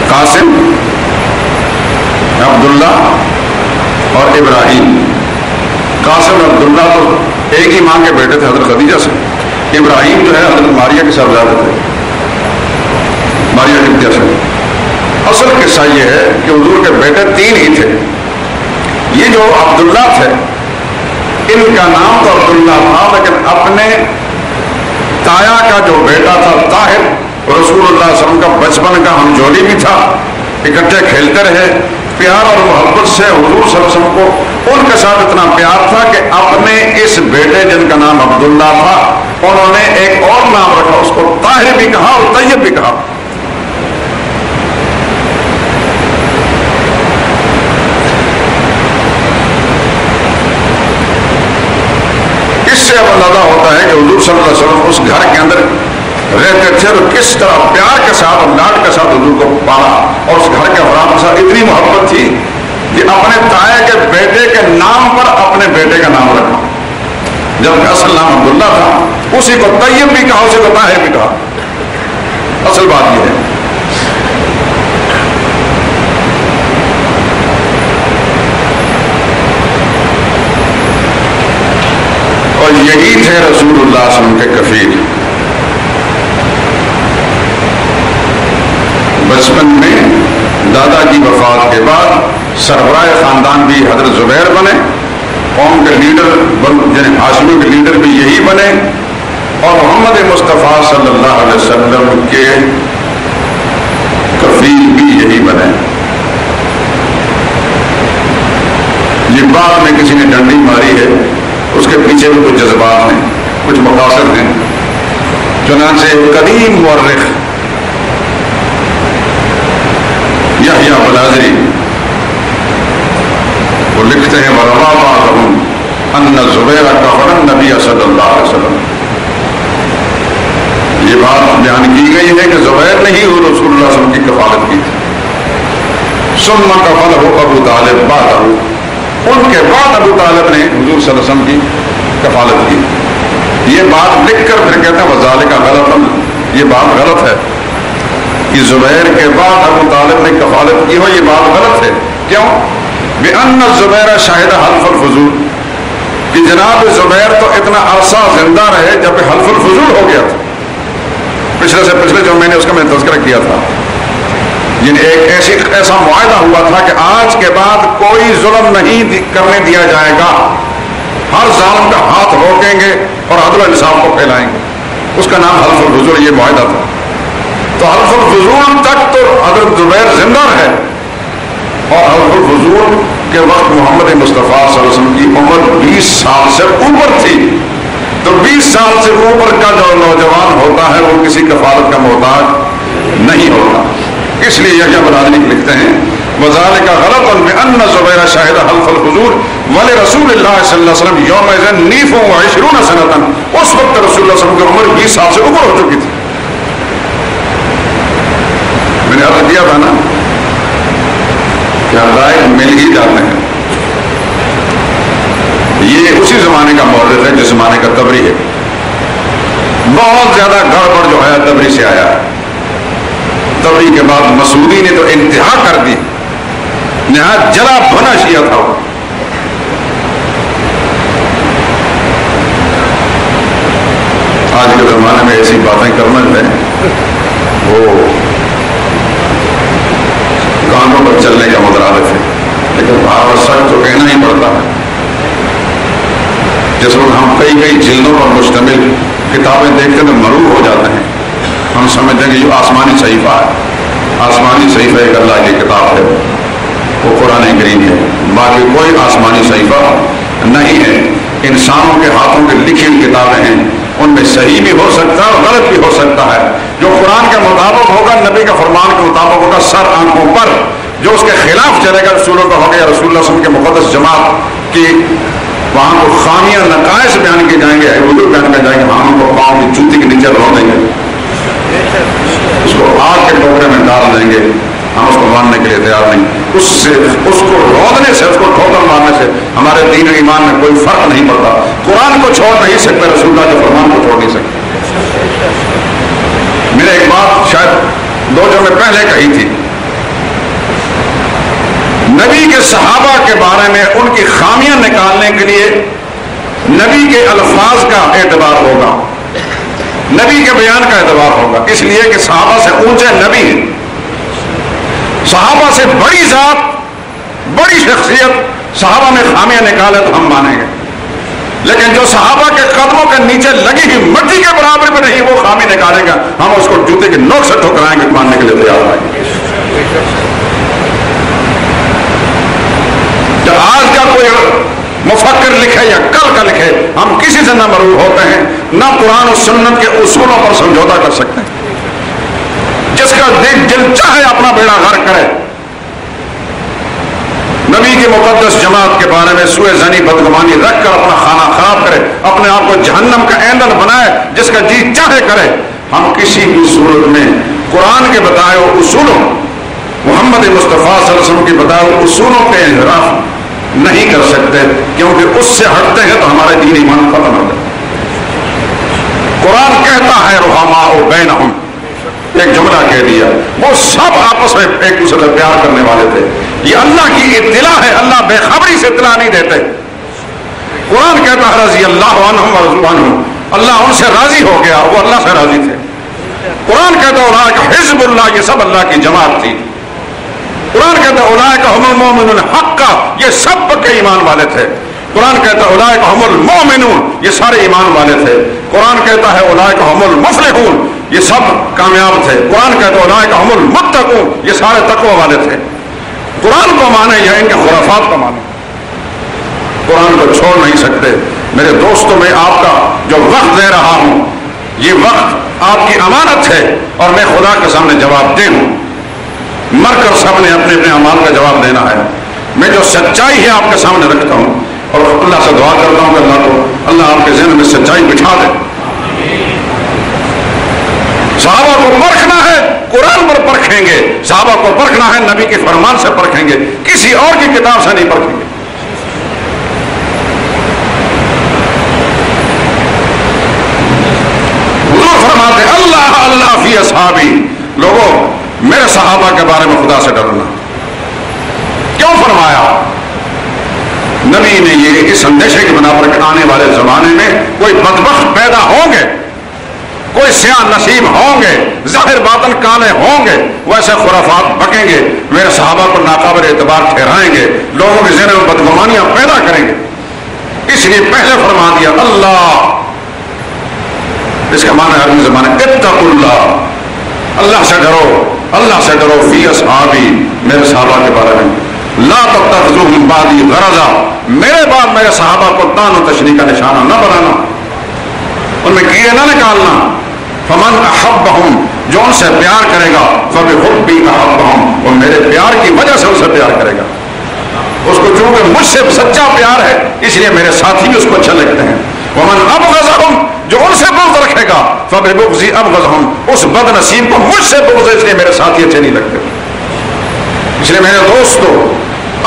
قاسم, عبداللہ اور ابراہیم. قاسم اور عبداللہ تو ایک ہی ماں کے بیٹے تھے حضرت خدیجہ سے. ابراہیم جو ہے حضرت ماریہ کے صاحبزادے تھے, ماریہ قبطیہ سے. اصل قصہ یہ ہے کہ حضور کے بیٹے 3 ہی تھے. یہ جو عبداللہ تھے, ان کا نام تو عبداللہ تھا, لیکن اپنے تایا کا جو بیٹا تھا طاہر, رسول اللہ صلی اللہ علیہ وسلم کا بچپن کا ہمجولی بھی تھا, اکٹھے کھیلتے رہے. پیار اور محبت سے حضور صلی اللہ علیہ وسلم کو ان کے ساتھ اتنا پیار تھا کہ اپنے اس بیٹے جن کا نام عبداللہ تھا, انہوں نے ایک اور نام رکھا, اس کو طاہر بھی کہا اور طیب بھی کہا. اس سے اب اندازہ ہوتا ہے کہ حضور صلی اللہ علیہ وسلم اس گھر کے اندر رہتے تھے اور کس طرح پیار کے ساتھ اور لاڈ کے ساتھ حضور کو پالا, اور اس گھر کے افراد کے ساتھ اتنی محبت تھی کہ اپنے تایا کے بیٹے کے نام پر اپنے بیٹے کا نام رکھا. جبکہ اصل نام عبداللہ تھا, اسی کو طیب بھی کہا, اسی کو طاہر بھی کہا. اصل بات یہ ہے. اور یہی تھے رسول اللہ صلی اللہ علیہ وسلم کے کفیل. بچپن میں دادا کی وفات کے بعد سربراہ خاندان بھی حضرت زبیر بنے, قوم کے لیڈر یعنی ہاشمیوں کے لیڈر بھی یہی بنے اور محمد مصطفیٰ صلی اللہ علیہ وسلم کے کفیل بھی یہی بنے. یہ بات میں کسی نے ڈنڈی ماری ہے، اس کے پیچھے بھی کچھ جذبات ہیں، کچھ مقاصد ہیں. چنانچہ قدیم مورخ یحییٰ بلازری وہ لکھتے ہیں وَرَوَى بَعْضُهُمْ أَنَّ الزُّبَيْرَ كَفَرَ النَّبِيَّ صلی اللہ علیہ وسلم. یہ بات بیان کی گئی ہے کہ زبیر نے ہی رسول اللہ صلی اللہ علیہ وسلم کی کفالت کی تھی. ثم كفله ابو طالب بعده، ان کے بعد ابو طالب نے حضور صلی اللہ علیہ وسلم کی کفالت کی. یہ بات لکھ کر پھر کہتے ہیں وذالک غلط، یہ بات غلط ہے کہ زبیر کے بعد ابو طالب نے کفالت کی ہو، یہ بات غلط ہے. کیوں؟ بأن الزبیر شاہد حلف الفضول، کہ جناب زبیر تو اتنا عرصہ زندہ رہے جب حلف الفضول ہو گیا تھا. پچھلے جو میں نے اس کا میں تذکرہ کیا تھا، یعنی ایک ایسا معاہدہ ہوا تھا کہ آج کے بعد کوئی ظلم نہیں کرنے دیا جائے گا، ہر ظالم کا ہاتھ روکیں گے اور عدل و انصاف کو پھیلائیں گے. اس کا نام حلف الفضول، یہ معاہدہ تھا. تو حلف الفضول تک تو حضرت زبیر زندہ رہے، اور حلف الفضول کے وقت محمد مصطفیٰ صلی اللہ علیہ وسلم کی عمر 20 سال سے اوپر تھی. تو 20 سال سے اوپر کا جو نوجوان ہوتا ہے وہ کسی کفالت کا محتاج نہیں ہوتا. اس لیے یحییٰ بلازری لکھتے ہیں وذالک غلط بأن زبیر شاہد حلف الحضور ولرسول اللہ صلی اللہ علیہ وسلم یومئذ 29 سنۃ، اس وقت رسول اللہ صلی اللہ علیہ وسلم کی عمر 20 سال سے اوپر ہو چکی تھی. میں نے عرض کیا تھا نا کہ حقائق مل ہی جاتے ہیں. یہ اسی زمانے کا مورخ ہے جس زمانے کا طبری ہے. بہت زیادہ گڑبڑ جو ہے طبری سے آیا ہے. طبری کے بعد مسعودی نے تو انتہا کر دی، نہایت جلا بھنا شیعہ تھا وہ. آج کے زمانے میں ایسی باتیں کرنا جو ہے وہ کانوں پر چلنے کا مترادف ہے، لیکن بھاو سچ تو کہنا ہی پڑتا ہے. جس وقت ہم کئی جلدوں پر مشتمل کتابیں دیکھتے تو مروب ہو جاتے ہیں. ہم سمجھتے ہیں کہ جو آسمانی صحیفہ ہے، آسمانی صحیفہ ایک اللہ کی کتاب ہے، وہ قرآن کریم ہے. باقی کوئی آسمانی صحیفہ نہیں ہے. انسانوں کے ہاتھوں کی لکھی ہوئی کتابیں ہیں، ان میں صحیح بھی ہو سکتا ہے اور غلط بھی ہو سکتا ہے. جو قرآن کے مطابق ہوگا، نبی کا فرمان کے مطابق ہوگا سر آنکھوں پر. جو اس کے خلاف چلے گا، رسولوں کا ہوگا یا رسول اللہ صلی اللہ علیہ وسلم کے مقدس جماعت کی وہاں کو خامیاں نقائص بیان کیے جائیں گے، حدود بیان کیے جائیں گے، ہم ان کو پاؤں کی جوتی کے نیچے رو دیں گے، اس کو آگ کے ٹوکرے میں ڈال دیں گے. ہم اس کو ماننے کے لیے تیار نہیں. اس کو رودنے سے، اس کو ٹھوکر مارنے سے ہمارے دین و ایمان میں کوئی فرق نہیں پڑتا. قرآن کو چھوڑ نہیں سکتے، رسول اللہ کے فرمان کو چھوڑ نہیں سکتے. میں نے ایک بات شاید 2 جمعے پہلے کہی تھی، نبی کے صحابہ کے بارے میں ان کی خامیاں نکالنے کے لیے نبی کے الفاظ کا اعتبار ہوگا، نبی کے بیان کا اعتبار ہوگا. اس لیے کہ صحابہ سے اونچے نبی ہیں، صحابہ سے بڑی ذات، بڑی شخصیت، صحابہ میں خامیاں نکالے تو ہم مانیں گے. لیکن جو صحابہ کے قدموں کے نیچے لگی ہوئی مٹی کے برابر میں نہیں وہ خامی نکالے گا، ہم اس کو جوتے کے نوک سے ٹھکرائیں گے، ماننے کے لیے تیار ہیں. جب آج کا کوئی مفکر لکھے یا کل کا لکھے، ہم کسی سے نہ مرعوب ہوتے ہیں، نہ قرآن و سنت کے اصولوں پر سمجھوتا کر سکتے ہیں. جس کا دل چاہے اپنا بیڑا غرق کرے، نبی کی مقدس جماعت کے بارے میں سوء ظنی بدگمانی رکھ کر اپنا خانہ خراب کرے، اپنے آپ کو جہنم کا ایندھن بنائے، جس کا جی چاہے کرے. ہم کسی بھی صورت میں قرآن کے بتائے ہوئے اصولوں، محمد مصطفیٰ صلی اللہ علیہ وسلم کے بتائے ہوئے اصولوں کے انحراف نہیں کر سکتے، کیونکہ اس سے ہٹتے ہیں تو ہمارے دین ایمان ختم ہو جائے. قرآن کہتا ہے رحماء بینہم، ایک جملہ کہہ دیا، وہ سب آپس میں ایک دوسرے سے پیار کرنے والے تھے. یہ اللہ کی اطلاع ہے، اللہ بے خبری سے اطلاع نہیں دیتے. قرآن کہتا ہے رضی اللہ عنہم ورضوا عنہ، اللہ ان سے راضی ہو گیا، وہ اللہ سے راضی تھے. قرآن کہتا ہے اولئک حزب اللہ، یہ سب اللہ کی جماعت تھی. قرآن کہتا ہے اولئک هم المؤمنون حقا، یہ سب پکے ایمان والے تھے. قرآن کہتا ہے اولئک هم المؤمنون، یہ سارے ایمان والے تھے. قرآن کہتا ہے اولئک هم المفلحون، یہ سب کامیاب تھے. قرآن کہتا ہے اولئک هم المتقون، یہ سارے تقوی والے تھے. قرآن کو مانے یا ان کے خرافات کو مانے، قرآن کو چھوڑ نہیں سکتے. میرے دوستوں، میں آپ کا جو وقت دے رہا ہوں، یہ وقت آپ کی امانت ہے اور میں خدا کے سامنے جواب دہ ہوں. مر کر سب نے اپنے اپنے اعمال کا جواب دینا ہے. میں جو سچائی ہے آپ کے سامنے رکھتا ہوں اور اللہ سے دعا کرتا ہوں کہ اللہ آپ کے ذہن میں سچائی بٹھا دے. صحابہ کو پرکھنا ہے، قرآن پر پرکھیں گے. صحابہ کو پرکھنا ہے، نبی کے فرمان سے پرکھیں گے، کسی اور کی کتاب سے نہیں پرکھیں گے. فرماتے اللہ اللہ فی اصحابی، لوگوں میرے صحابہ کے بارے میں خدا سے ڈرنا. کیوں فرمایا؟ نبی نے یہ اس اندیشے کی بنا پر آنے والے زمانے میں کوئی بدبخت پیدا ہوں گے، کوئی سیاہ نصیب ہوں گے، ظاہر باطن کالے ہوں گے، ویسے خرافات بکیں گے، میرے صحابہ کو ناقابل اعتبار ٹھہرائیں گے، لوگوں کے ذہن میں بدگمانیاں پیدا کریں گے. اس لیے پہلے فرما دیا اللہ، اس کا معنی عربی زبان ہے اتقوا اللہ، اللہ سے ڈرو، اللہ سے ڈرو. فی اصحابی، میرے صحابہ کے بارے میں. لا تتخذوهم بعدی غرضا، میرے بعد میرے صحابہ کو تان و تشنیع کا نشانہ نہ بنانا، ان میں کیڑے نہ نکالنا. فمن احبهم، جو ان سے پیار کرے گا، فبحبی احبهم، وہ میرے پیار کی وجہ سے ان سے پیار کرے گا. اس کو چونکہ مجھ سے سچا پیار ہے اس لیے میرے ساتھی بھی اس کو اچھا لگتے ہیں. ومن ابغضهم، جو ان سے بغض رکھے گا، فببغضی ابغضهم، اس بد نصیب کو مجھ سے بغض ہے اس لیے میرے ساتھی اچھے نہیں لگتے. اس لیے میرے دوستو،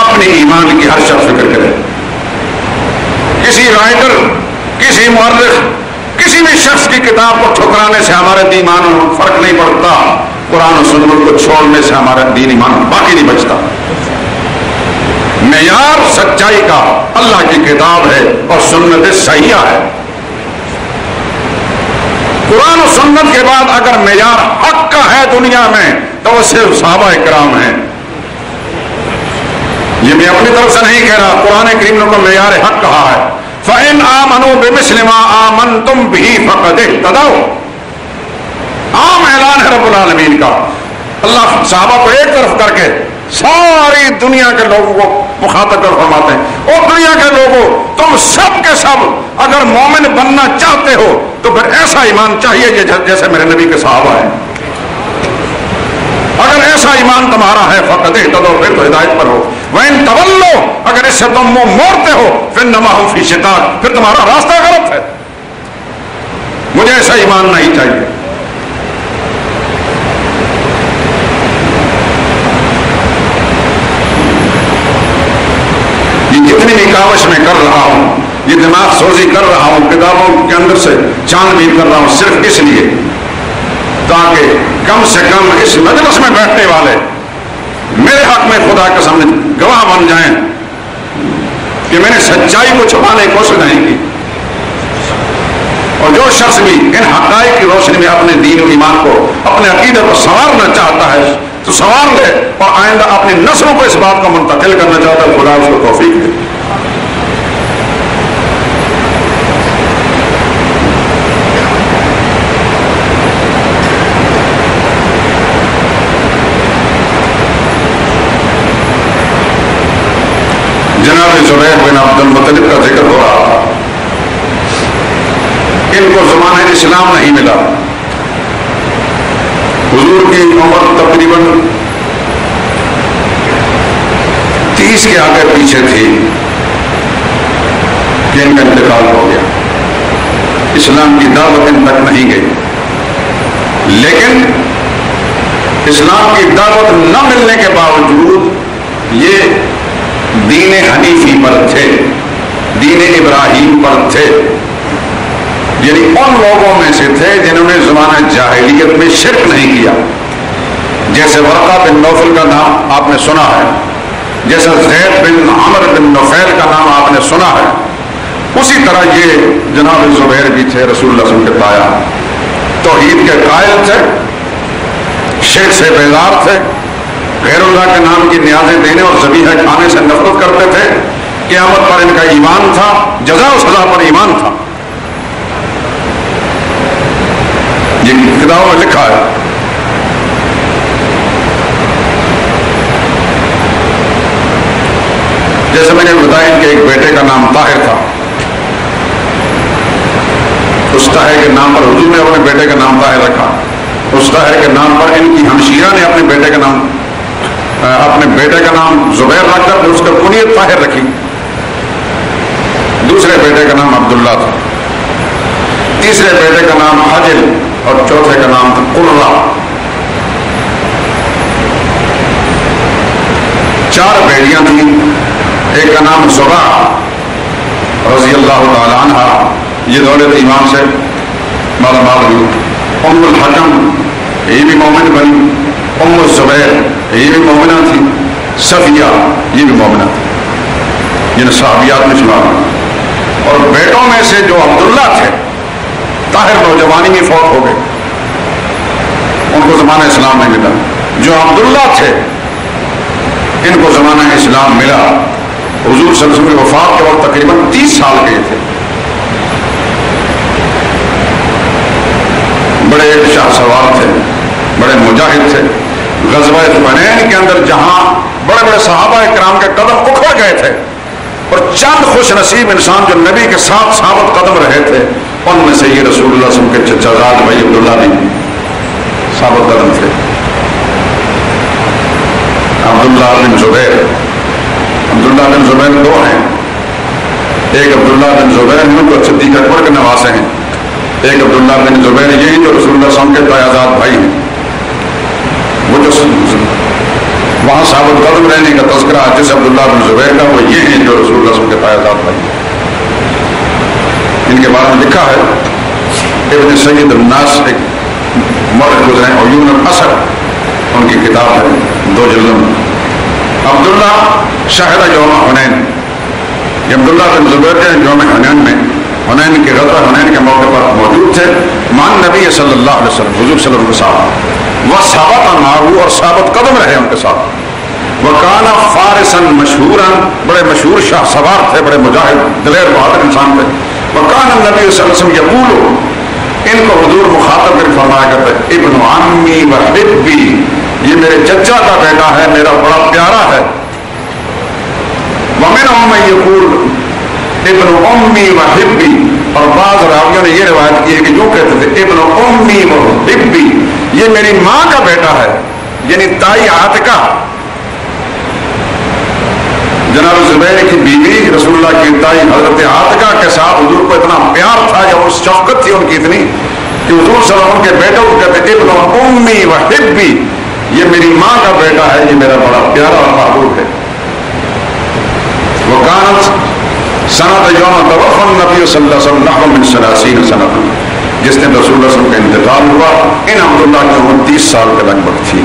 اپنے ایمان کی ہر شخص فکر کرے. کسی رائٹر، کسی مورخ، کسی بھی شخص کی کتاب کو ٹھکرانے سے ہمارے ایمان میں فرق نہیں پڑتا. قرآن و سنت کو چھوڑنے سے ہمارا دین ایمان باقی نہیں بچتا. معیار سچائی کا اللہ کی کتاب ہے اور سنت صحیحہ ہے. قرآن و سنت کے بعد اگر معیار حق کا ہے دنیا میں تو وہ صرف صحابہ کرام ہیں. یہ میں اپنی طرف سے نہیں کہہ رہا، قرآن کریم نے کو معیار حق کہا ہے. فَإِنْ آمَنُوا بِمِثْلِ مَا آمَنْتُمْ بِهِ فَقَدِ اهْتَدَوْا. عام اعلان ہے رب العالمین کا. اللہ صحابہ کو ایک طرف کر کے ساری دنیا کے لوگوں کو مخاطب کر فرماتے ہیں، اور دنیا کے لوگوں تم سب کے سب اگر مومن بننا چاہتے ہو تو پھر ایسا ایمان چاہیے جیسے میرے نبی کے صحابہ ہیں. اگر ایسا ایمان تمہارا ہے فقد اہتدوا، پھر تو ہدایت پر ہو. وَإِن تَوَلَّوْا، اگر اس سے تم منہ موڑتے ہو فإنما هم فی شقاق، پھر تمہارا راستہ غلط ہے. مجھے ایسا ایمان نہیں چاہیے. جتنی بھی کاوش میں کر رہا ہوں، یہ دماغ سوزی کر رہا ہوں، کتابوں کے اندر سے چھان بین کر رہا ہوں، صرف اس لیے تاکہ کم سے کم اس مجلس میں بیٹھنے والے میرے حق میں خدا کے سامنے گواہ بن جائیں کہ میں نے سچائی کو چھپانے کی کوشش نہیں کی. اور جو شخص بھی ان حقائق کی روشنی میں اپنے دین و ایمان کو، اپنے عقیدے کو سنوارنا چاہتا ہے تو سنوار لے، اور آئندہ اپنی نسلوں کو اس بات کو منتقل کرنا چاہتا ہے، خدا اس کو توفیق دے. جناب زبیر بن عبد المطلب کا ذکر ہو رہا تھا. ان کو زمانہ اسلام نہیں ملا. حضور کی عمر تقریباً 30 کے آگے پیچھے تھی کہ ان کا انتقال ہو گیا. اسلام کی دعوت ان تک نہیں گئی، لیکن اسلام کی دعوت نہ ملنے کے باوجود یہ دین حنیفی پر تھے، دین ابراہیم پر تھے. یعنی ان لوگوں میں سے تھے جنہوں نے زمانہ جاہلیت میں شرک نہیں کیا. جیسے ورقہ بن نوفل کا نام آپ نے سنا ہے، جیسے زید بن عمر بن نفیل کا نام آپ نے سنا ہے، اسی طرح یہ جناب زبیر بھی تھے. رسول اللہ صلی اللہ علیہ وسلم کے پایا توحید کے قائل تھے، شرک سے بیزار تھے، غیر اللہ کے نام کی نیازیں دینے اور ذبیحہ کھانے سے نفرت کرتے تھے. قیامت پر ان کا ایمان تھا، جزا و سزا پر ایمان تھا. یہ کتابوں میں لکھا ہے. جیسے میں نے بتایا کہ ایک بیٹے کا نام طاہر تھا. اس طاہر کے نام پر حضور نے اپنے بیٹے کا نام طاہر رکھا. اس طاہر کے نام پر ان کی ہمشیرہ نے اپنے بیٹے کا نام زبیر رکھ کر اس کا کنیت طاہر رکھی. دوسرے بیٹے کا نام عبداللہ تھا. تیسرے بیٹے کا نام حجل اور چوتھے کا نام تھا قرہ. 4 بیٹیاں تھیں. ایک کا نام زبا رضی اللہ تعالی عنہ، یہ دولت ایمان سے مالا مال ہوئی. ام الحکم یہ بھی مومن بنی. ام الزبیر یہ بھی مومنہ تھی. صفیہ یہ بھی مومنہ تھی، جن صحابیات میں شمار. اور بیٹوں میں سے جو عبداللہ تھے طاہر نوجوانی میں فوت ہو گئے، ان کو زمانہ اسلام نہیں ملا. جو عبداللہ تھے ان کو زمانہ اسلام ملا. حضور صلی اللہ علیہ وسلم کی وفات کے وقت تقریباً 30 سال کے تھے. بڑے شاہ سوار تھے، بڑے مجاہد تھے. غزوہ حنین کے اندر جہاں بڑے بڑے صحابہ کرام کے قدم اکھڑ گئے تھے اور چند خوش نصیب انسان جو نبی کے ساتھ ثابت قدم رہے تھے، ان میں سے یہ رسول اللہ صلی اللہ علیہ وسلم کے چچا زاد بھائی عبداللہ بھی ثابت قدم تھے. عبداللہ بن زبیر، عبداللہ بن زبیر 2 ہیں. ایک عبداللہ بن زبیر ان کو صدیق اکبر کے نواسے ہیں. ایک عبداللہ بن زبیر یہی جو رسول اللہ صلی اللہ علیہ وسلم کے تایازاد بھائی ہیں. وہ جو وہاں ثابت قدم رہنے کا تذکرہ جس عبداللہ بن زبیر کا، وہ یہ ہیں جو رسول اللہ صلی اللہ علیہ وسلم کے تایازاد بھائی ہیں. ان کے بارے میں لکھا ہے ابن سید الناس، ایک مورخ گزرے ہیں، عیون الاثر ان کی کتاب ہے 2 جلدوں میں. عبداللہ شاہدہ یوم حنین، یہ عبداللہ بن زبیر کے یوم حنین میں، حنین کے غزوہ حنین کے موقع پر موجود تھے. مان نبی صلی اللہ علیہ وسلم، حضور صلی اللہ علیہ وسلم کے ساتھ. وہ ثابت معروف اور ثابت قدم رہے ان کے ساتھ. وہ کانا فارسن مشہورا، بڑے مشہور شاہ سوار تھے، بڑے مجاہد دلیر بہادر انسان تھے. وہ کانا نبی صلی اللہ علیہ وسلم یقول، ان کو حضور مخاطب کر فرمایا کرتے ابن عمی و حبی، یہ میرے چچا کا بیٹا ہے، میرا بڑا پیارا ہے. ومنہم من یقول ابن امی و حبی، اور بعض راویوں نے یہ روایت کی ہے کہ جو کہتے تھے ابن امی و حبی، یہ میری ماں کا بیٹا ہے، یعنی تائی عاتقہ، جناب زبیر کی بیوی رسول اللہ کی تائی حضرت عاتقہ کے ساتھ حضور کو اتنا پیار تھا یا اس شفقت تھی ان کی اتنی کہ حضور صلی اللہ علیہ وسلم کے بیٹے کو کہتے ابن امی و حبی، یہ میری ماں کا بیٹا ہے، یہ میرا بڑا پیارا اور محبوب ہے. وکانت سنت یوم توفی النبی صلی اللہ علیہ وسلم نحو من 30 سنۃ، جس نے رسول اللہ صلی اللہ علیہ وسلم کا انتقال ہوا ان عبداللہ کی عمر 30 سال کے لگ بھگ تھی.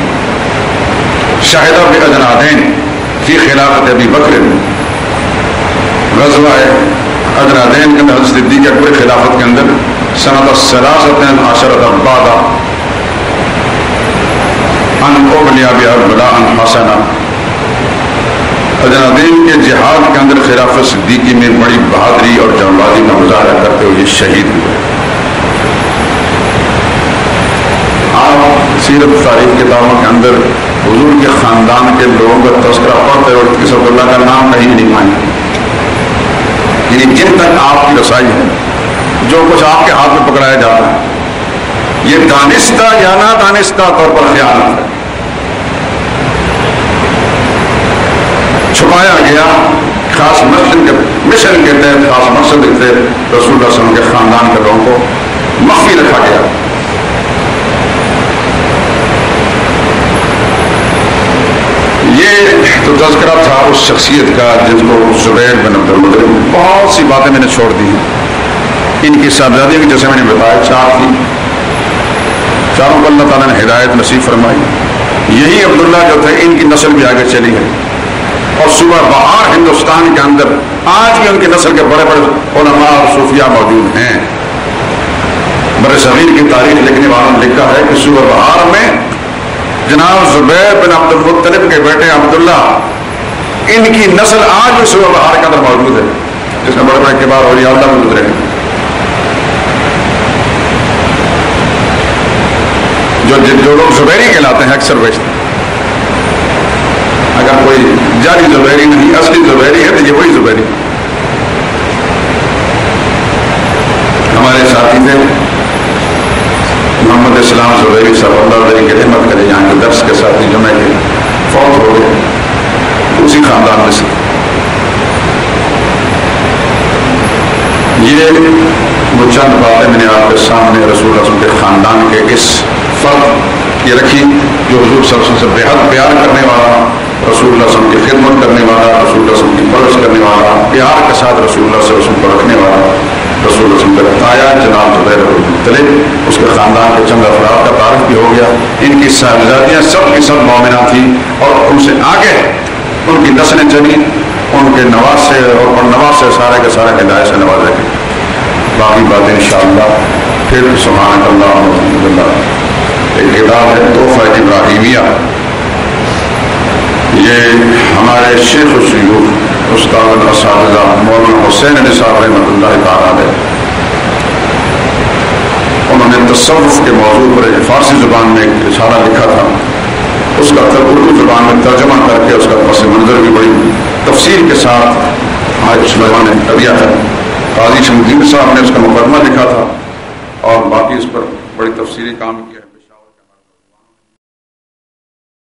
شاہدہ باجنادین فی خلافت ابی بکر، غزوہ اجنادین کے اندر حضرت صدیق اکبر خلافت کے اندر سنۃ 13 بعد ان ابلی بها بلاء حسنا، اجنادین کے جہاد کے اندر خلافت صدیقی میں بڑی بہادری اور جانبازی کا مظاہرہ کرتے ہوئے شہید ہوئے. آپ سیرت تاریخ کتابوں کے اندر حضور کے خاندان کے لوگوں کا تذکرہ پڑھتے اور کسی عبداللہ کا نام کہیں نہیں پائیں گے. یعنی جن تک آپ کی رسائی ہے، جو کچھ آپ کے ہاتھ میں پکڑایا جاتا ہے، یہ دانستہ یا نہ دانستہ طور پر خیانت ہے. چھپایا گیا خاص مشن کے تحت، خاص مقصد کے تحت رسول اللہ صلی اللہ علیہ وسلم کے خاندان کے لوگوں کو مخفی رکھا گیا. یہ تو تذکرہ تھا اس شخصیت کا جس کو زبیر بن عبد المطلب. بہت سی باتیں میں نے چھوڑ دی ہیں. ان کی صاحبزادی کی جیسے میں نے بتایا 4 تھی، چاروں کو اللہ تعالیٰ نے ہدایت نصیب فرمائی. یہی عبداللہ جو تھے ان کی نسل بھی آگے چلی ہے، اور صوبہ بہار ہندوستان کے اندر آج بھی ان کی نسل کے بڑے بڑے علماء اور صوفیاء موجود ہیں. بر صغیر کی تاریخ لکھنے والوں نے لکھا ہے کہ صوبہ بہار میں جناب زبیر بن عبد المطلب کے بیٹے عبداللہ ان کی نسل آج بھی سورہ بہار کے اندر موجود ہے، جس میں بڑے بڑے کبار اولیاء اللہ میں گزرے ہیں، جو لوگ زبیری کہلاتے ہیں اکثر بیچتے ہیں۔ اگر کوئی جعلی زبیری نہیں اصلی زبیری ہے تو یہ وہی زبیری۔ ہمارے ساتھی تھے محمد اسلام زبیری صاحب، اللہ علیہ کی رحمت کرے، یہاں کے درس کے ساتھی جمعہ کے فوت ہو گئے، اسی خاندان میں سے۔ یہ وہ چند باتیں میں نے آپ کے سامنے رسول اللہ صلی اللہ علیہ وسلم کے خاندان کے اس فرق یہ رکھی جو حضور صلی اللہ علیہ وسلم سے بےحد پیار کرنے والا، رسول اللہ صلی اللہ علیہ وسلم کی خدمت کرنے والا، رسول اللہ صلی اللہ علیہ وسلم کی پرورش کرنے والا، پیار کے ساتھ رسول اللہ صلی اللہ علیہ وسلم کو رکھنے والا، رسول اللہ صلی اللہ علیہ وسلم کا آیا جناب زبیر المطلب، اس کے خاندان کے چند افراد کا تعارف بھی ہو گیا۔ ان کی صاحبزادیاں سب کی سب مومنہ تھیں اور ان سے آگے ان کی نسلیں چلی، ان کے نواسے اور نواسے سارے کے سارے ہدایت سے نوازے گئے۔ باقی باتیں انشاءاللہ پھر سبحانک اللہم وبحمدک۔ ایک کتاب ہے تحفہ ابراہیمیہ، یہ ہمارے شیخ الشیوخ استاد اساتذہ مولانا حسین علی صاحب رحمۃ اللہ تعالیٰ علیہ، انہوں نے تصوف کے موضوع پر فارسی زبان میں ایک رسالہ لکھا تھا، اس کا اردو زبان میں ترجمہ کر کے اس کا پس منظر بھی بڑی تفصیل کے ساتھ ہمارے پچھلے نے دیا ہے۔ قاضی شمس الدین صاحب نے اس کا مقدمہ لکھا تھا اور باقی اس پر بڑی تفصیلی کام کیا۔